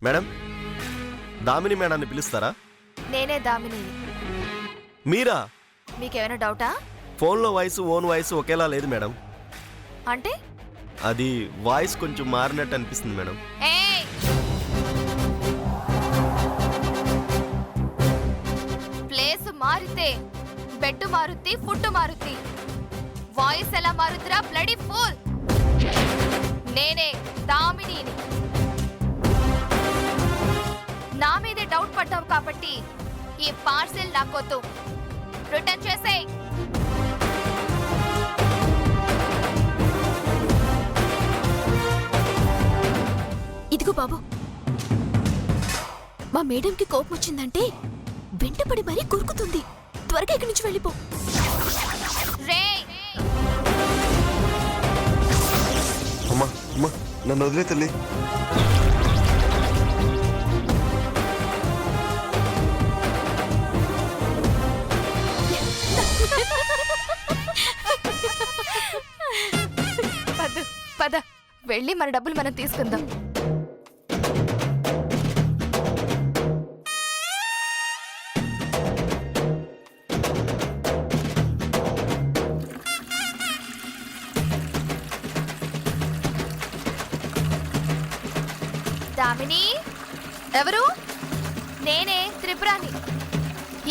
Madam, Damini మేడాన్ని పిలుస్తారా? నేనే దామినిని. మీరా? మీకేమైనా డౌటా? ఫోన్లో వాయిస్ ఓన్ వాయిస్ ఒకేలా లేదు మేడం. అంటే అది వాయిస్ కొంచెం మారినట్టు అనిపిస్తుంది మేడం. ఏయ్, ప్లేస్ మారితే బెడ్ మారుద్ది, ఫుడ్ మారుద్ది. వాయిస్ ఎలా మారుద్దిరా బ్లడీ ఫూల్? నేనే దామినిని. నా మీదే డౌట్ పడ్డావు కాబట్టి ఈ పార్సెల్ నాకొద్దు, రిటర్న్ చేసేయ్. ఇదిగో బాబు, మా మేడంకి కోపం వచ్చిందంటే వెంటపడి మరీ కొరుకుతుంది. త్వరగా ఇక్కడి నుంచి వెళ్ళిపో. రేయ్, అమ్మా అమ్మా, నన్ను వదిలే తల్లి. పద పద, వెళ్ళి మన డబ్బులు మనం తీసుకుందాం. దామిని, ఎవరు? నేనే త్రిపురాని.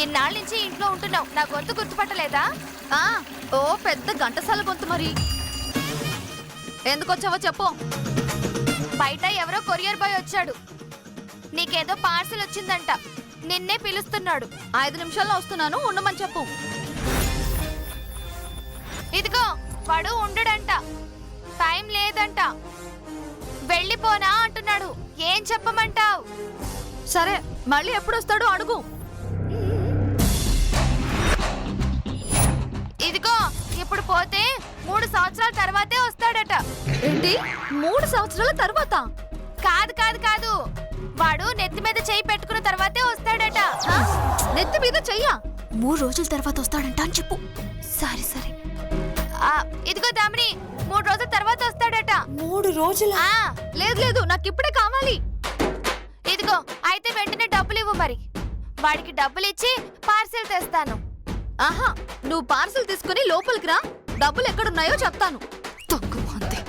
ఇన్నాళ్ళ నుంచి ఇంట్లో ఉంటున్నావు, నా గొంతు గుర్తుపట్టలేదా? ఓ పెద్ద ఘంటసాల గొంతు. మరి ఎందుకొచ్చావో చెప్పు. బయట ఎవరో కొరియర్ బాయ్ వచ్చాడు. నీకేదో పార్సిల్ వచ్చిందంట, నిన్నే పిలుస్తున్నాడు. 5 నిమిషాల్లో వస్తున్నాను, ఉండమని చెప్పు. ఇదిగో, వాడు ఉండడంట, టైం లేదంట, వెళ్ళిపోనా అంటున్నాడు. ఏం చెప్పమంటావు? సరే, మళ్ళీ ఎప్పుడు వస్తాడో అడుగు. ఇదిగో, ఇప్పుడు పోతే 3 సంవత్సరాల తర్వాతే వస్తాడట. ఏంటి, 3 సంవత్సరాల తర్వాత? కాదు కాదు కాదు, వాడు నెత్తి మీద చెయ్యి పెట్టుకున్న తర్వాతే వస్తాడట. నెత్తి మీద చెయ్యా? 3 రోజుల తర్వాత వస్తాడంట అని చెప్పు. సరే సరే. ఇదిగో దామిని, 3 రోజుల తర్వాత వస్తాడట. 3 రోజుల? లేదు లేదు, నాకు ఇప్పుడే కావాలి. ఇదిగో, అయితే వెంటనే డబ్బులు ఇవ్వు. మరి వాడికి డబ్బులు ఇచ్చి పార్సిల్ తెస్తాను. ఆహా, నువ్వు పార్సిల్ తీసుకుని లోపలికి రా, డబ్బులు ఎక్కడున్నాయో చెప్తాను. తక్కువ అంతే.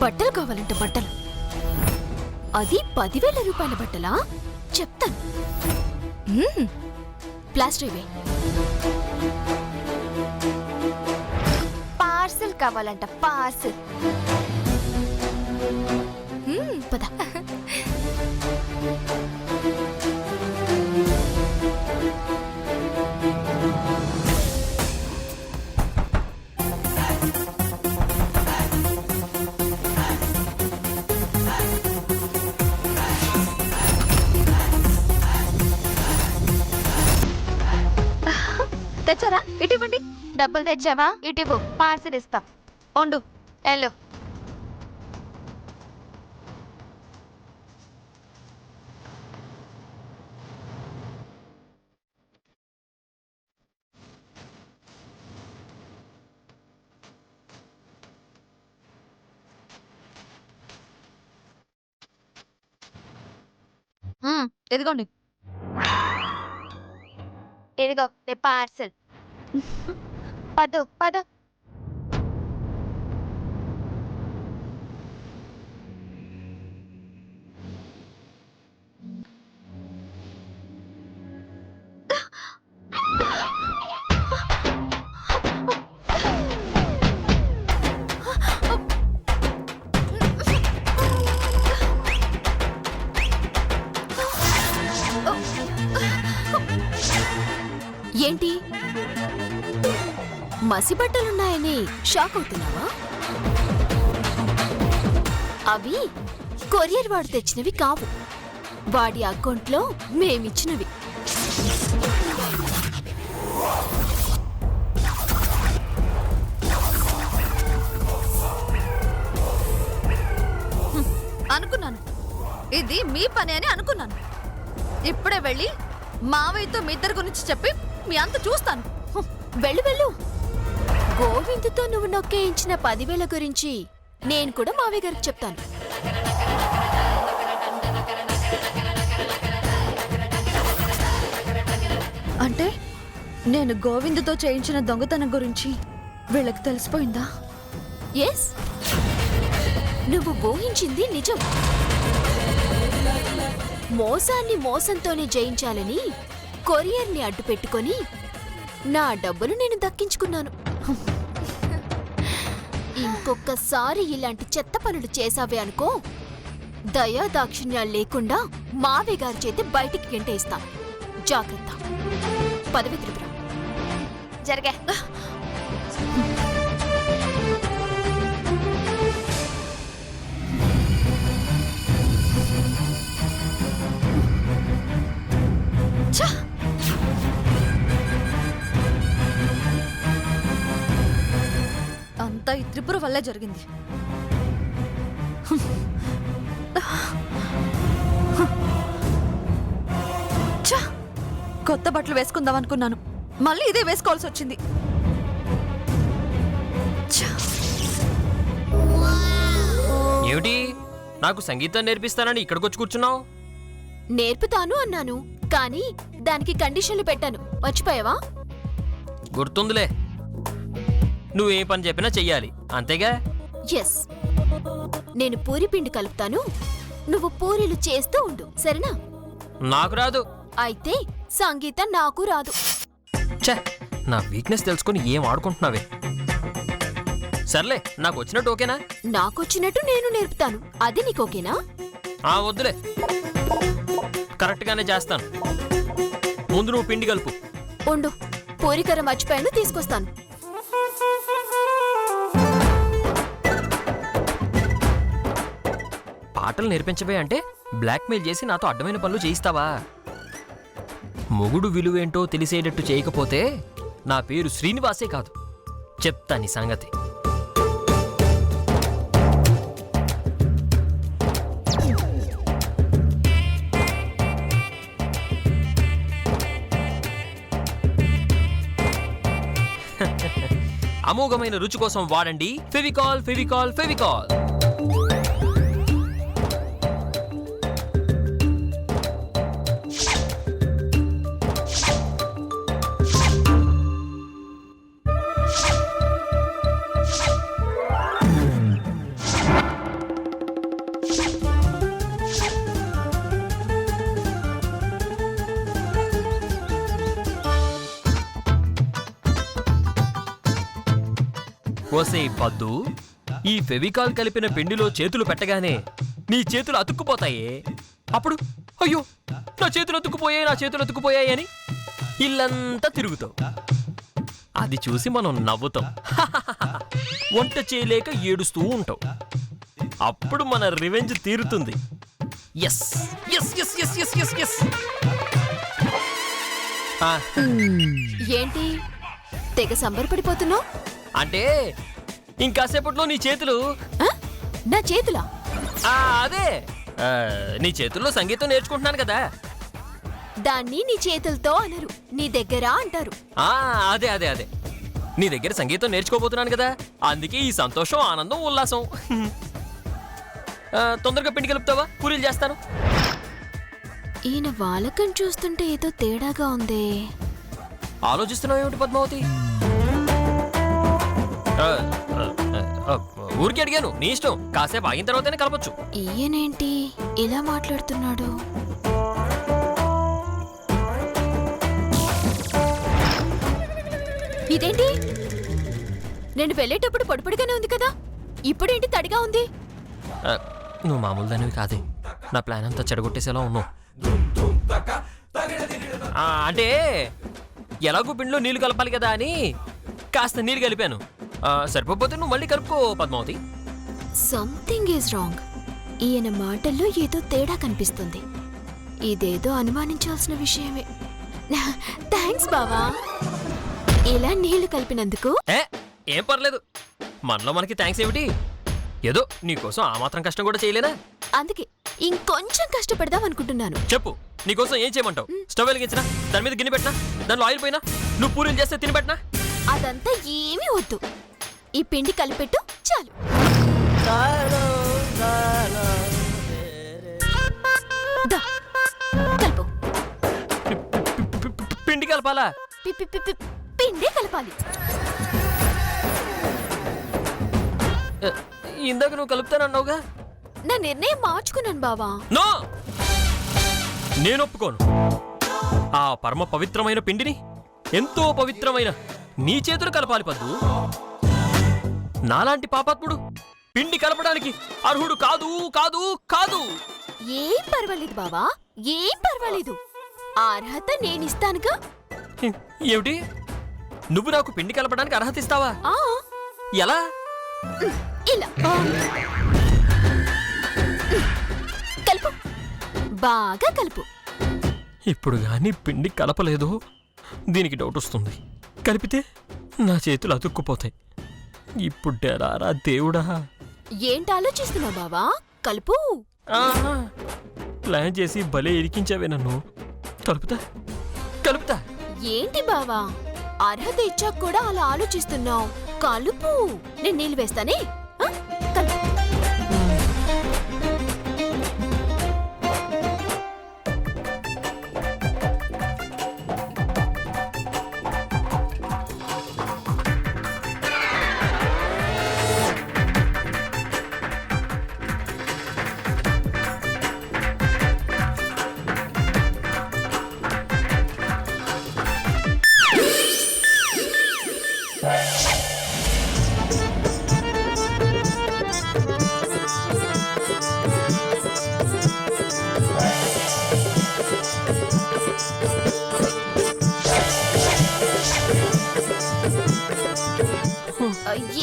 బట్టలు కావాలంటే బట్టలు, అది 10,000 రూపాయల బట్టలా? చెప్తాను. ప్లాస్టర్ ఇవే. పార్సిల్ కావాలంట, పార్సిల్. పద. తెచ్చారా? ఇటువంటి డబ్బులు తెచ్చావా? ఇటివ్వు, పార్సిల్ ఇస్తా. ఉండు. వెళ్ళు. ఎదిగోండి. ఇదిగో నీ పార్సిల్. పద పద. ఏంటి, మసిబట్టలున్నాయని షాక్ అవుతున్నావా? అవి కొరియర్ వాడు తెచ్చినవి కావు, వాడి అకౌంట్లో మేమిచ్చినవి. ఇది మీ పని అని అనుకున్నాను. ఇప్పుడే వెళ్ళి మావయ్యతో మీ ఇద్దరి గురించి చెప్పి మీ అంత చూస్తాను. వెళ్ళు వెళ్ళు. గోవిందుతో నువ్వు నొక్కేయించిన 10,000 గురించి నేను కూడా మావయ్య గారికి చెప్తాను. అంటే నేను గోవిందుతో చేయించిన దొంగతనం గురించి వీళ్ళకి తెలిసిపోయిందా? ఎస్, నువ్వు ఊహించింది నిజం. మోసాన్ని మోసంతోనే జయించాలని కొరియర్ని అడ్డు పెట్టుకొని నా డబ్బులు నేను దక్కించుకున్నాను. ఇంకొకసారి ఇలాంటి చెత్త పనులు చేసావే అనుకో, దయా దాక్షిణ్యాలు లేకుండా మావయ్య గారి చేతి బయటికి గెంటేస్తాను. జాగ్రత్త. పదవి త్రిపుర జరిగే. అంతా ఈ త్రిపుర వల్లే జరిగింది. ఛ! కొత్త బట్టలు వేసుకుందాం అనుకున్నాను, మళ్ళీ ఇదే వేసుకోవాల్సి వచ్చింది. ఏమిటి, నాకు సంగీతం నేర్పిస్తానని ఇక్కడికొచ్చి కూర్చున్నావు? నేర్పుతాను అన్నాను, కానీ దానికి కండిషన్లు పెట్టాను. మర్చిపోయావా? గుర్తుందిలే, నువ్వే పని చెప్పినా చెయ్యాలి, అంతేగా? ఎస్. నేను పూరి పిండి కలుపుతాను, నువ్వు పూరీలు చేస్తూ ఉండు, సరేనా? నాకు రాదు. అయితే సంగీతం నాకు రాదు. ఛే, నా వీక్నెస్ తెలుసుకొని ఏం ఆడుకుంటున్నావే. సర్లే, నాకు వచ్చినట్టు ఓకేనా? నాకొచ్చినట్టు నేను నేర్పుతాను, అది నీకు ఓకేనా? వద్దులే, కరెక్ట్గానే చేస్తాను. ముందు నువ్వు పిండి కలుపు. ఉండు, పూరికర మర్చిపోయాను, తీసుకొస్తాను. పాటలు నేర్పించవే అంటే బ్లాక్మెయిల్ చేసి నాతో అడ్డమైన పనులు చేయిస్తావా? మొగుడు విలువేంటో తెలిసేటట్టు చేయకపోతే నా పేరు శ్రీనివాసే కాదు. చెప్తా నీ సంగతి. అమోఘమైన రుచి కోసం వాడండి ఫెవికాల్ ఫెవికాల్ ఫెవికాల్. ఓసే పద్దు, ఈ ఫెవికాల్ కలిపిన పిండిలో చేతులు పెట్టగానే నీ చేతులు అతుక్కుపోతాయే. అప్పుడు అయ్యో నా చేతులు అతుక్కుపోయాయి, నా చేతులు అతుక్కుపోయాయి అని ఇల్లంతా తిరుగుతావు. అది చూసి మనం నవ్వుతాం, వంట చేయలేక ఏడుస్తూ ఉంటావు. అప్పుడు మన రివెంజ్ తీరుతుంది. Yes yes yes yes yes yes yes. ఏంటి తెగ సంబరపడిపోతున్నావు? అంటే ఇంకాసేపట్లో నీ చేతులు. నా చేతులా? అదే, నీ చేతుల్లో సంగీతం నేర్చుకుంటున్నాను కదా. దాన్ని నీ చేతులతో అనరు, నీ దగ్గర అంటారు. అదే అదే అదే, నీ దగ్గర సంగీతం నేర్చుకోబోతున్నాను కదా, అందుకే ఈ సంతోషం, ఆనందం, ఉల్లాసం. తొందరగా పిండి కలుపుతావా? పూరీలు చేస్తాను. ఈయన వాలకం చూస్తుంటే ఏదో తేడాగా ఉంది. ఆలోచిస్తున్నావు ఏమిటి పద్మావతి? ఊరికి అడిగాను, నీ ఇష్టం. కాసేపు ఆగిన తర్వాతనే కలపచ్చు. ఈయనేంటి ఇలా మాట్లాడుతున్నాడు? ఇదేంటి, నేను వెళ్ళేటప్పుడు పొడిపొడిగానే ఉంది కదా, ఇప్పుడేంటి తడిగా ఉంది? నువ్వు మామూలు దానివి కాదే, నా ప్లాన్ అంతా చెడగొట్టేసేలా ఉన్నావు. అంటే ఎలాగో పిండిలో నీళ్లు కలపాలి కదా అని కాస్త నీళ్ళు కలిపాను. సరిపోతే నువ్వు మళ్ళీ కలుపుకో పద్మావతి. Something is wrong. ఈయన మాటల్లో ఏదో తేడా కనిపిస్తుంది. ఇదేదో అనుమానించాల్సిన విషయమే. థ్యాంక్స్ బావా, ఇలా నీళ్లు కలిపినందుకు. ఏం పర్లేదు, మనలో మనకి థ్యాంక్స్ ఏమిటి? ఏదో నీకోసం ఆ మాత్రం కష్టం కూడా చేయలేనా? అందుకే ఇంకొంచెం కష్టపడదాం అనుకుంటున్నాను. చెప్పు, నీకోసం ఏం చేయమంటావు? స్టవ్ వెలిగించినా, దాని మీద గిన్నె పెట్టినా, దానిలో ఆయిల్ పోయినా, నువ్వు పూరీలు చేస్తే తిని పెట్టినా? అదంతా ఏమీ వద్దు. ఈ పిండి కలిపెట్టు చాలు. దా, కలుపు. పిండి కలపాలా? పిండే కలపాలి. ఇందాక నువ్వు కలుపుతానన్నావుగా. నా నిర్ణయం మార్చుకున్నాను బావా. నో, నేను ఒప్పుకోను. ఆ పరమ పవిత్రమైన పిండిని ఎంతో పవిత్రమైన నీ చేతులు కలపాలి పద్దు. నాలాంటి పాపాత్ముడు పిండి కలపడానికి అర్హుడు కాదు కాదు కాదు. ఏం పర్వాలేదు బావా, ఏం పర్వాలేదు. ఆ అర్హత నేనిస్తానుగా. ఏమిటి, నువ్వు నాకు పిండి కలపడానికి అర్హత ఇస్తావా? ఆ ఎలా? ఇలా కలుపు, బాగా కలుపు. ఇప్పుడు గాని పిండి కలపలేదు, దీనికి డౌట్ వస్తుంది. కలిపితే నా చేతులు అతుక్కుపోతాయి. ఇప్పుడు డెరారా దేవుడా. ఏంటి ఆలోచిస్తున్నావు బావా? కలుపు. ఆహా, ప్లాన్ చేసి భలే ఇరికించావే నన్ను. కలుపుతా కలుపుతా. ఏంటి బావా, అర్హత ఇచ్చాక కూడా అలా ఆలోచిస్తున్నావు? కలుపు. నేను నీళ్ళు వేస్తానే. ఆ, కలుపు.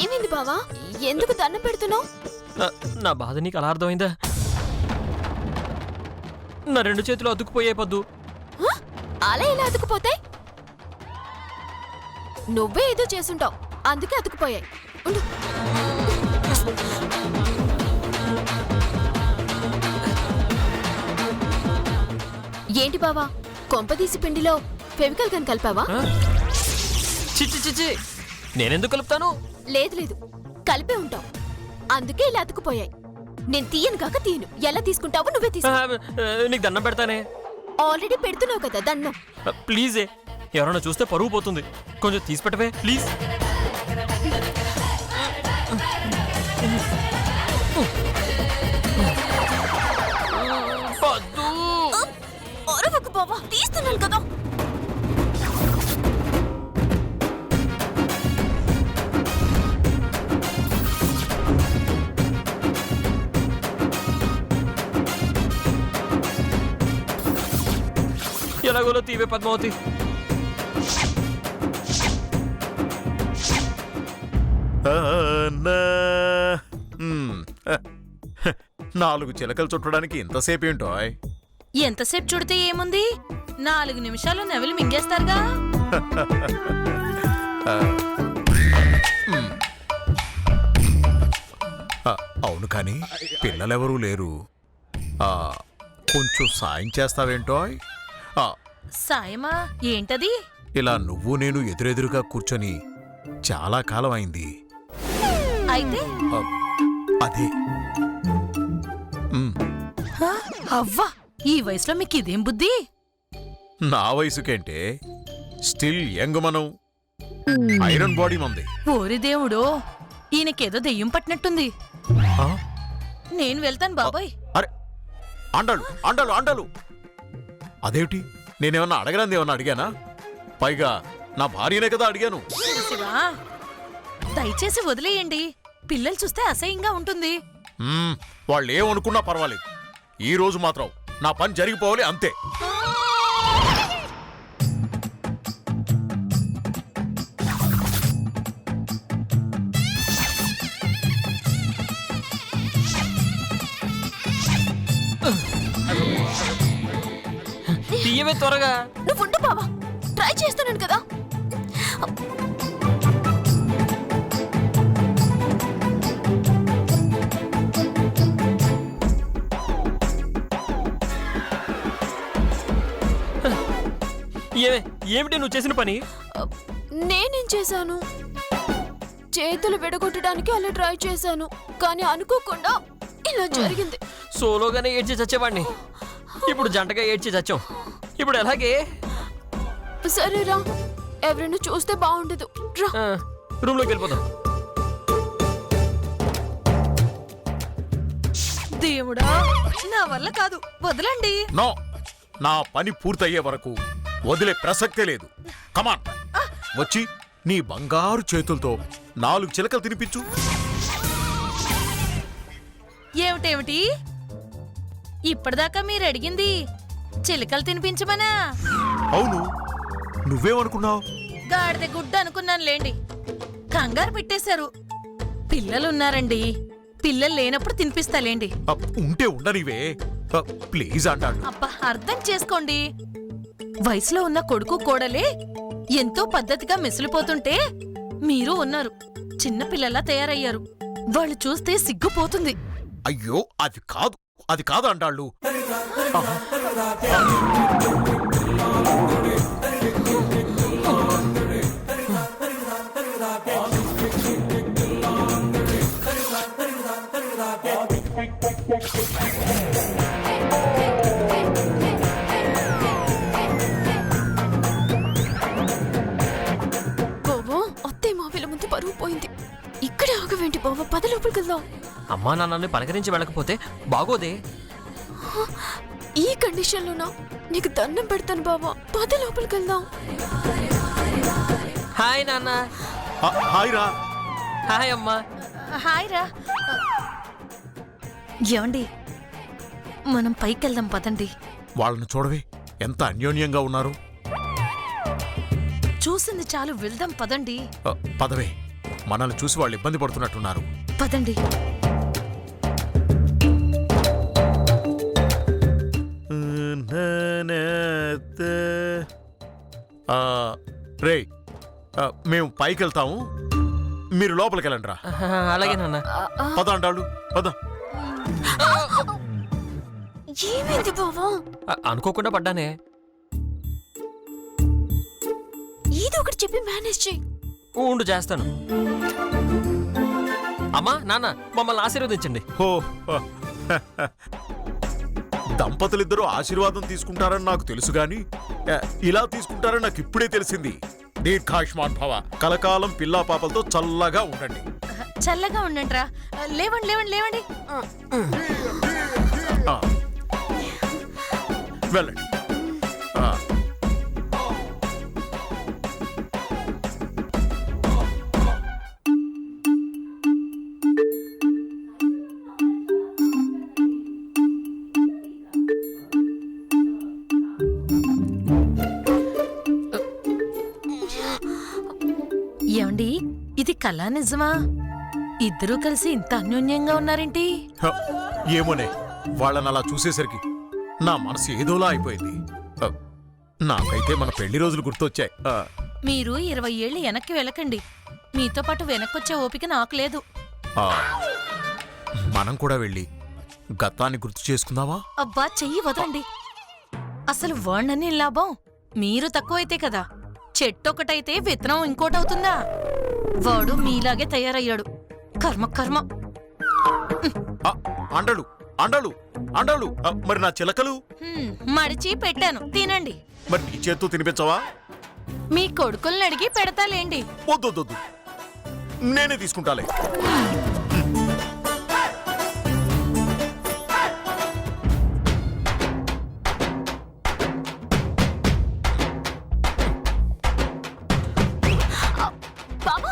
ఏమైంది బావా, ఎందుకు దండం పెడుతున్నావు? నా బాధ నీకు అలా అర్థమైందా? నా రెండు చేతులు అతుక్కుపోయే పద్దు. అలా ఎలా అతుకుపోతాయి? నువ్వే ఏదో చేసుంటావు, అందుకే అతుకుపోయాయి. ఉండు. ఏంటి బావా, కొంపదీసి పిండిలో ఫెవికల్ గన్ కలిపావా? చిచ్చి చిచ్చి, నేనెందుకు కలుపుతాను? లేదు లేదు, కలిపే ఉంటావు, అందుకే ఇలా అతుకుపోయాయి. నేను తీయను కాక తీయను. ఎలా తీసుకుంటావో నువ్వే తీసుకో. నీకు దండం పెడతానే. ఆల్రెడీ పెడుతున్నావు కదా దండం. ప్లీజే, ఎవరైనా చూస్తే పరువు పోతుంది. కొంచెం తీసి పెట్టవే ప్లీజ్. అరవకు బావా, తీస్తున్నాను కదా. ఎలాగోలో తీవే పద్మావతి. నాలుగు చిలకలు చుట్టడానికి ఇంతసేపు ఏంటో? ఎంతసేపు చుడితే ఏముంది, 4 నిమిషాలు నవిలి మింగేస్తారుగా. అవును, కానీ పిల్లలెవరూ లేరు. కొంచెం సాయం చేస్తావేంటో? సాయమా? ఏంటది? ఇలా నువ్వు నేను ఎదురెదురుగా కూర్చొని చాలా కాలం అయింది. అయితే అదే అవ్వా, ఈ వయసులో మీకు ఇదేం బుద్ధి? నా వయసుకేంటే, స్టిల్ యంగ్ మనం. ఐరన్ బాడీ మంది. ఓరి దేవుడో, ఈయనకేదో దెయ్యం పట్టినట్టుంది. నేను వెళ్తాను బాబాయ్. అరే, అండలు అండలు అండలు. అదేమిటి, నేనేమన్నా అడగనంది ఏమన్నా అడిగానా? పైగా నా భార్యనే కదా అడిగాను. శివా, దయచేసి వదిలేయండి, పిల్లలు చూస్తే అసహ్యంగా ఉంటుంది. వాళ్ళు ఏమనుకున్నా పర్వాలేదు, ఈ రోజు మాత్రం నా పని జరిగిపోవాలి అంతే. తీయవే త్వరగా. నువ్వు ఉండు బావా, ట్రై చేస్తున్నాను కదా. ఏమిటి నువ్వు చేసిన పని? నేనేం చేశాను? చేతులు విడగొట్టడానికి అలా ట్రై చేశాను, కానీ అనుకోకుండా ఇలా జరిగింది. సోలోగానే ఏడ్చి చచ్చేవాడిని, ఇప్పుడు జంటగా ఏడ్చి చచ్చాం. ఇప్పుడు ఎలాగే? సరేరా, ఎవరైనా చూస్తే బాగుండదు. రా. రూమ్లోకి వెళ్ళిపోదాం. దేవుడా, నా వల్ల కాదు, వదలండి. నో, నా పని పూర్తయ్యే వరకు వదిలే ప్రసక్తే లేదు. కమాన్, వచ్చి నీ బంగారు చేతులతో 4 చిలకలు తినిపించు. ఏమిటేమిటి? ఇప్పటిదాకా మీరు అడిగింది చిలకలు తినిపించమనా? అవును, నువ్వేమనుకున్నావు? గాడిద గుడ్డ అనుకున్నాను లేండి. కంగారు పెట్టేశారు. పిల్లలున్నారండి, పిల్లలు లేనప్పుడు తినిపిస్తాలేండి. ఉంటే ఉండనివే, ప్లీజ్ అంటాడు. అబ్బా, అర్థం చేసుకోండి. వయసులో ఉన్న కొడుకు కోడలే ఎంతో పద్ధతిగా మెసిలిపోతుంటే మీరు ఉన్నారు, చిన్నపిల్లలా తయారయ్యారు. వాళ్ళు చూస్తే సిగ్గుపోతుంది. అయ్యో, అది కాదు అంటాళ్ళు. బావా, అత్తే మావిల ముందు పరువు పోయింది. ఇక్కడే ఆగవేంటి బావా? పద లోపలికి వెళ్దాం. అమ్మా నాన్నని పలకరించి వెళ్ళకపోతే బాగోదే. ఈ కండిషన్లోనా? నీకు దండం పెడతాను బావా, పద లోపలికి వెళ్దాం. హాయ్ నాన్న. హాయ్ రా. హాయ్ అమ్మా. హాయ్ రా. ఏమండి, మనం పైకెళ్దాం పదండి. వాళ్ళని చూడవే, ఎంత అన్యోన్యంగా ఉన్నారు. చూసింది చాలు, వెళ్దాం పదండి. పదవే, మనల్ని చూసి వాళ్ళు ఇబ్బంది పడుతున్నట్టున్నారు. పదండి. రే, మేము పైకి వెళ్తాము, మీరు లోపలికి వెళ్ళండి రా. అలాగే నాన్న. పద అంటాళ్ళు, పద. ఏమైంది బావా? అనుకోకుండా పడ్డానే. ఏదో ఒకటి చెప్పి మేనేజ్ చేయి. ఉండు, చేస్తాను. అమ్మా నాన్న, మమ్మల్ని ఆశీర్వదించండి. హో, దంపతులిద్దరూ ఆశీర్వాదం తీసుకుంటారని నాకు తెలుసు గాని ఇలా తీసుకుంటారని నాకు ఇప్పుడే తెలిసింది. దీర్ఘాయుష్మాన్ భవ, కలకాలం పిల్లా పాపలతో చల్లగా ఉండండి. చల్లగా ఉండండి రా. లేవండి లేవండి లేవండి. వెళ్ళండి. ఏమండి, ఇది కళా నిజమా? ఇద్దరూ కలిసి ఇంత అన్యోన్యంగా ఉన్నారేంటి? ఏమోనే, వాళ్ళని అలా చూసేసరికి నా మనసు ఏదోలా అయిపోయింది. నాకైతే మన పెళ్లి రోజులు గుర్తొచ్చాయి. మీరు 20 ఏళ్ళు వెనక్కి వెళ్ళకండి. మీతో పాటు వెనక్కొచ్చే ఓపిక నాకు లేదు. మనం కూడా వెళ్ళి గతాన్ని గుర్తు చేసుకుందామా? అబ్బా, చెయ్యి వదండి. అసలు వాణ్ణని లాభం, మీరు తక్కువైతే కదా. చెట్టు ఒకటైతే విత్తనం ఇంకోటవుతుందా? వాడు మీలాగే తయారయ్యాడు. కర్మ కర్మ. అండలు అండలు అండలు, మరి నా చిలకలు? మడిచి పెట్టాను, తినండి. మరి నీ చేత్తో తినిపించవా? మీ కొడుకుల్ని అడిగి పెడతాలేండి. వద్దు, నేనే తీసుకుంటాలే. బాబా,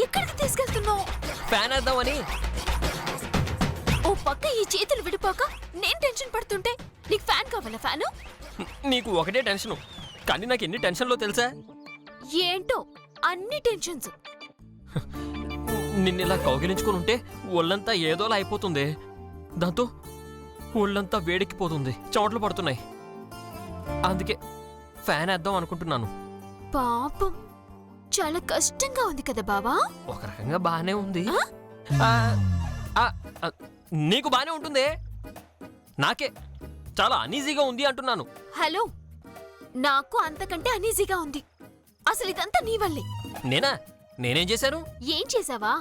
ఎక్కడికి తీసుకెళ్తున్నావు? ఫ్యాన్ వేద్దామని. ఓ పక్క ఈ చేతులు విడిపోక నేను టెన్షన్ పడుతుంటే నీకు ఫ్యాన్ కావాలా? ఫ్యాను? నీకు ఒకటే టెన్షను, కానీ నాకు ఎన్ని టెన్షన్లో తెలుసా? ఏంటో అన్ని టెన్షన్స్. నిన్నిలా కౌగిలించుకుని ఉంటే ఒళ్ళంతా ఏదోలా అయిపోతుంది. దాంతో ఒళ్ళంతా వేడెక్కిపోతుంది, చెమటలు పడుతున్నాయి. అందుకే ఫ్యాన్ వేద్దాం అనుకుంటున్నాను. పాపం, చాలా కష్టంగా ఉంది కదా బావా? ఒక రకంగా బానే ఉంది. నీకు బానే ఉంటుంది, నాకే చాలా అనీజీగా ఉంది అంటున్నాను. హలో, నాకు అంతకంటే అనీజీగా ఉంది. అసలు ఇదంతా నీ వల్లే. నేనేం చేశాను? ఏం చేసావా?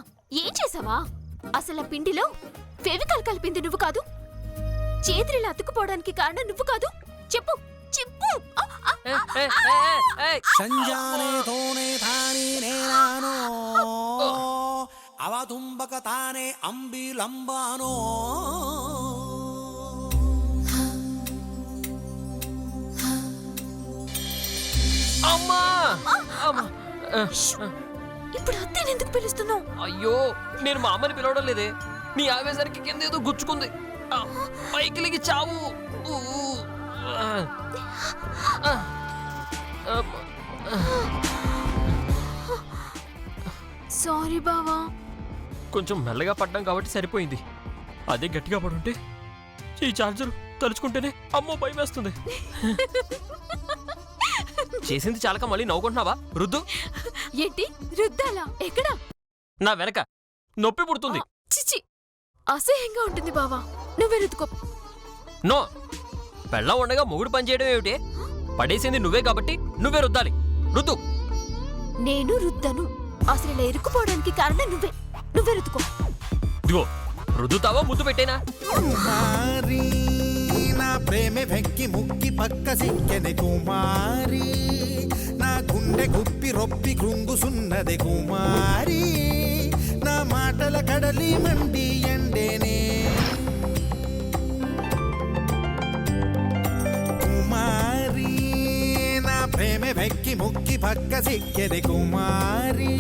అసలు ఆ పిండిలో ఫెవికాల్ కలిపింది నువ్వు కాదు. చేతులు అతుక్కుపోవడానికి కారణం నువ్వు కాదు. చెప్పు. ఆ, ఆ, ఏ, ఏ, ఏ, ఏ, ఏ. సంజానే తోనే తానే నేనానో అవతుంబక తానే అంబిలంబానో అమ్మా! అమ్మా! ఇప్పుడు అత్తేని ఎందుకు పిలుస్తున్నావు? అయ్యో, నేను మా అమ్మని పిలవడం లేదే. నీ ఆవేశానికి కింద ఏదో గుచ్చుకుంది. ఆ, పైకి లేగి చావు. ఊ, ఆ, ఆ, ఆ, సారీ బావా. కొంచెం మెల్లగా పడ్డాం కాబట్టి సరిపోయింది. అదే గట్టిగా పడుంటే ఈ చార్జర్ తలుచుకుంటేనే అమ్మో భయం వేస్తుంది. చేసింది చాలక మళ్ళీ నవ్వుకుంటున్నావా? రుద్దు. ఏంటి రుద్దాలా? ఎక్కడా? నా వెనక నొప్పి పుడుతుంది. చిచి, అసహ్యంగా ఉంటుంది బావా. నువ్వే రుద్దుకో. నో, పెళ్ళం ఉండగా మొగుడు పని చేయడం ఏమిటి? పడేసింది నువ్వే కాబట్టి నువ్వే రుద్దాలి. రుద్దు. నేను రుద్దను. అసలు ఇలా ఇరుక్కుపోవడానికి కారణం నువ్వే రుద్దుకో. ఇదిగో, రుద్దుతావా ముద్దు పెట్టేనా? కుమారి నా ప్రేమ వెక్కి ముక్కి పక్క సిక్కెని కుమారి నా గుండె గుప్పి రొప్పి కృంగుసున్నది కుమారి నా మాటల కడలి మండి ఎండేనే కుమారి నా ప్రేమ వెక్కి ముక్కి పక్క సిక్కెని కుమారి